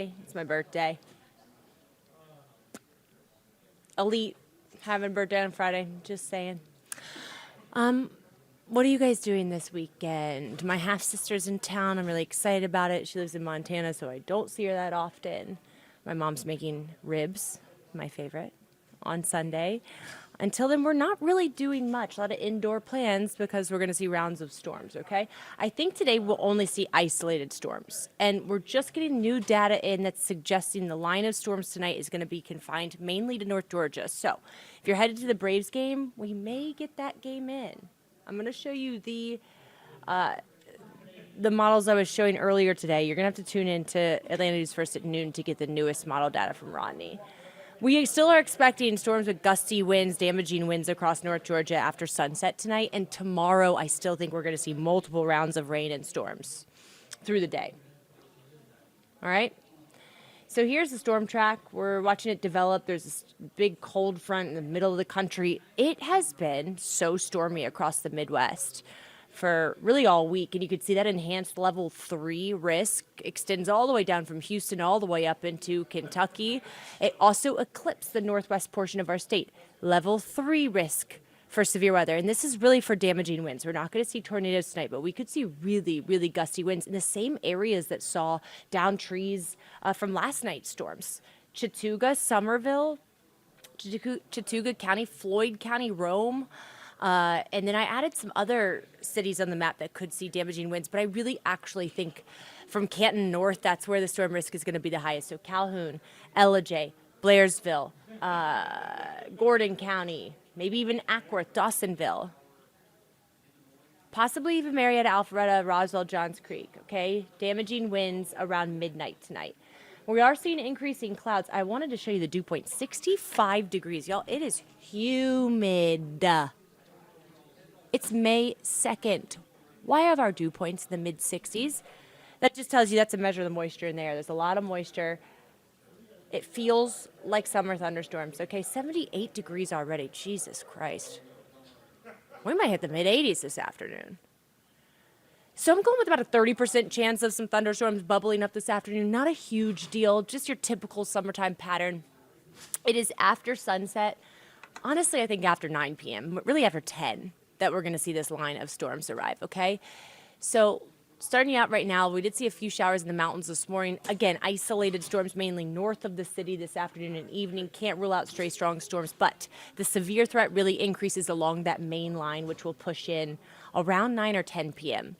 It's my birthday. Elite having birthday on Friday. Just saying. What are you guys doing this weekend? My half sister's in town. I'm really excited about it. She lives in Montana, so I don't see her that often. My mom's making ribs, my favorite, on Sunday. Until then, we're not really doing much. A lot of indoor plans because we're going to see rounds of storms, okay? I think today we'll only see isolated storms. And we're just getting new data in that's suggesting the line of storms tonight is going to be confined mainly to North Georgia. So if you're headed to the Braves game, we may get that game in. I'm going to show you the models I was showing earlier today. You're going to have to tune in to Atlanta News First at noon to get the newest model data from Rodney. We still are expecting storms with gusty winds, damaging winds across North Georgia after sunset tonight. And tomorrow, I still think we're going to see multiple rounds of rain and storms through the day. All right? So here's the storm track. We're watching it develop. There's this big cold front in the middle of the country. It has been so stormy across the Midwest for really all week, and you could see that enhanced level 3 risk extends all the way down from Houston all the way up into Kentucky. It also eclipsed the northwest portion of our state. Level 3 risk for severe weather, and this is really for damaging winds. We're not going to see tornadoes tonight, but we could see really, really gusty winds in the same areas that saw down trees from last night's storms. Chattooga, Somerville, Chattooga County, Floyd County, Rome. And then I added some other cities on the map that could see damaging winds, but I really actually think from Canton North, that's where the storm risk is going to be the highest. So Calhoun, Ellijay, Blairsville, Gordon County, maybe even Ackworth, Dawsonville, possibly even Marietta, Alpharetta, Roswell, Johns Creek, okay? Damaging winds around midnight tonight. We are seeing increasing clouds. I wanted to show you the dew point, 65 degrees. Y'all, it is humid. It's May 2nd. Why have our dew points in the mid-60s? That just tells you that's a measure of the moisture in the air. There's a lot of moisture. It feels like summer thunderstorms. Okay, 78 degrees already. Jesus Christ. We might hit the mid-80s this afternoon. So I'm going with about a 30% chance of some thunderstorms bubbling up this afternoon. Not a huge deal, just your typical summertime pattern. It is after sunset. Honestly, I think after 9 p.m., but really after 10. That we're going to see this line of storms arrive, okay? So starting out right now, we did see a few showers in the mountains this morning. Again, isolated storms mainly north of the city this afternoon and evening. Can't rule out stray strong storms, but the severe threat really increases along that main line, which will push in around 9 or 10 p.m.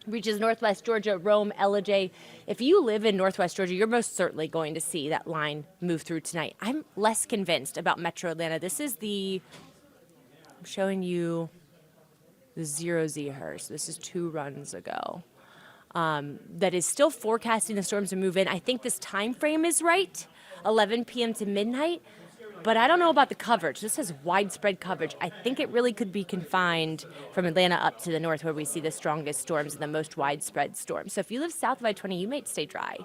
Reaches northwest Georgia, Rome, Ellijay. If you live in northwest Georgia, you're most certainly going to see that line move through tonight. I'm less convinced about Metro Atlanta. This is I'm showing you the 0Z HRSA. This is 2 runs ago. That is still forecasting the storms to move in. I think this time frame is right, 11 p.m. to midnight, but I don't know about the coverage. This has widespread coverage. I think it really could be confined from Atlanta up to the north where we see the strongest storms and the most widespread storms. So if you live south of I-20, you might stay dry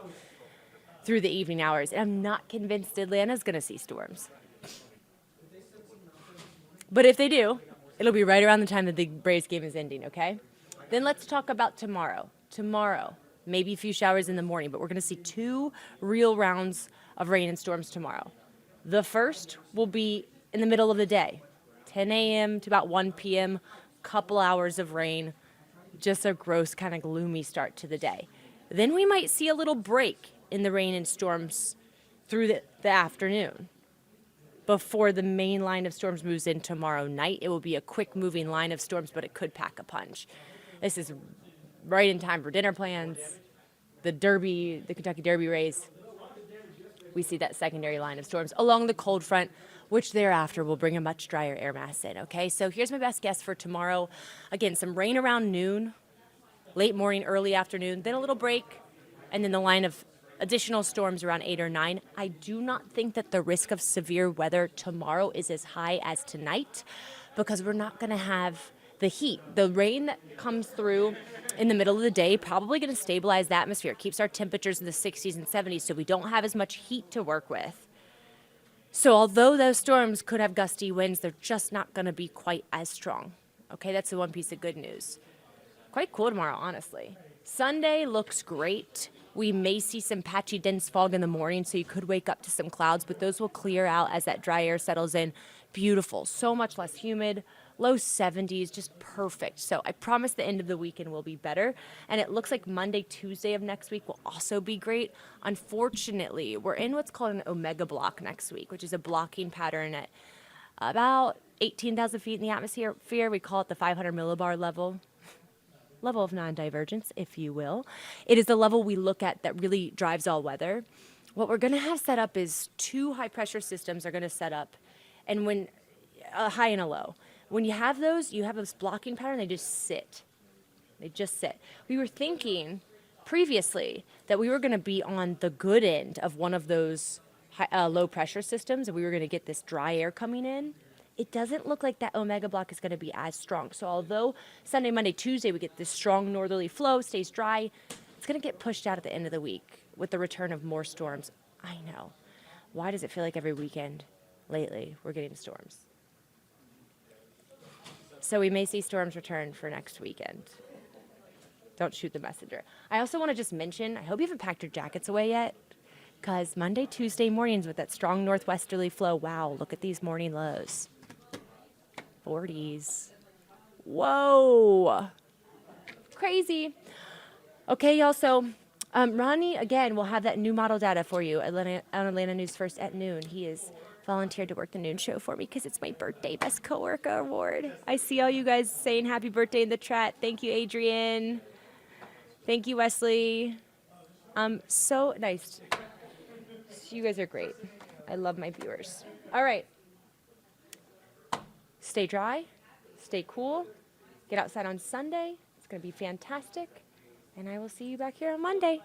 through the evening hours. And I'm not convinced Atlanta's going to see storms. But if they do, it'll be right around the time that the Braves game is ending, okay? Then let's talk about tomorrow. Tomorrow, maybe a few showers in the morning, but we're going to see 2 real rounds of rain and storms tomorrow. The first will be in the middle of the day, 10 a.m. to about 1 p.m., couple hours of rain, just a gross kind of gloomy start to the day. Then we might see a little break in the rain and storms through the afternoon. Before the main line of storms moves in tomorrow night, it will be a quick moving line of storms, but it could pack a punch. This is right in time for dinner plans, the Derby, the Kentucky Derby race. We see that secondary line of storms along the cold front, which thereafter will bring a much drier air mass in, okay? So here's my best guess for tomorrow. Again, some rain around noon, late morning, early afternoon, then a little break, and then the line of additional storms around 8 or 9. I do not think that the risk of severe weather tomorrow is as high as tonight because we're not going to have the heat. The rain that comes through in the middle of the day probably going to stabilize the atmosphere. It keeps our temperatures in the 60s and 70s, so we don't have as much heat to work with. So although those storms could have gusty winds, they're just not going to be quite as strong. Okay, that's the one piece of good news. Quite cool tomorrow, honestly. Sunday looks great. We may see some patchy dense fog in the morning, so you could wake up to some clouds, but those will clear out as that dry air settles in. Beautiful. So much less humid. Low 70s, just perfect. So I promise the end of the weekend will be better. And it looks like Monday, Tuesday of next week will also be great. Unfortunately, we're in what's called an omega block next week, which is a blocking pattern at about 18,000 feet in the atmosphere. We call it the 500 millibar level of non-divergence, if you will. It is the level we look at that really drives all weather. What we're going to have set up is 2 high pressure systems are going to set up, and when a high and a low. When you have those, you have this blocking pattern, they just sit. They just sit. We were thinking previously that we were going to be on the good end of one of those low pressure systems, and we were going to get this dry air coming in. It doesn't look like that omega block is going to be as strong. So although Sunday, Monday, Tuesday, we get this strong northerly flow, stays dry, it's going to get pushed out at the end of the week with the return of more storms. I know. Why does it feel like every weekend lately we're getting storms? So we may see storms return for next weekend. Don't shoot the messenger. I also want to just mention, I hope you haven't packed your jackets away yet, because Monday, Tuesday mornings with that strong northwesterly flow, wow, look at these morning lows. 40s. Whoa. Crazy. Okay, y'all, so Ronnie, again, will have that new model data for you on Atlanta News First at noon. He is volunteered to work the noon show for me because it's my birthday Best Coworker Award. I see all you guys saying happy birthday in the chat. Thank you, Adrian. Thank you, Wesley. So nice. You guys are great. I love my viewers. All right. Stay dry. Stay cool. Get outside on Sunday. It's going to be fantastic. And I will see you back here on Monday.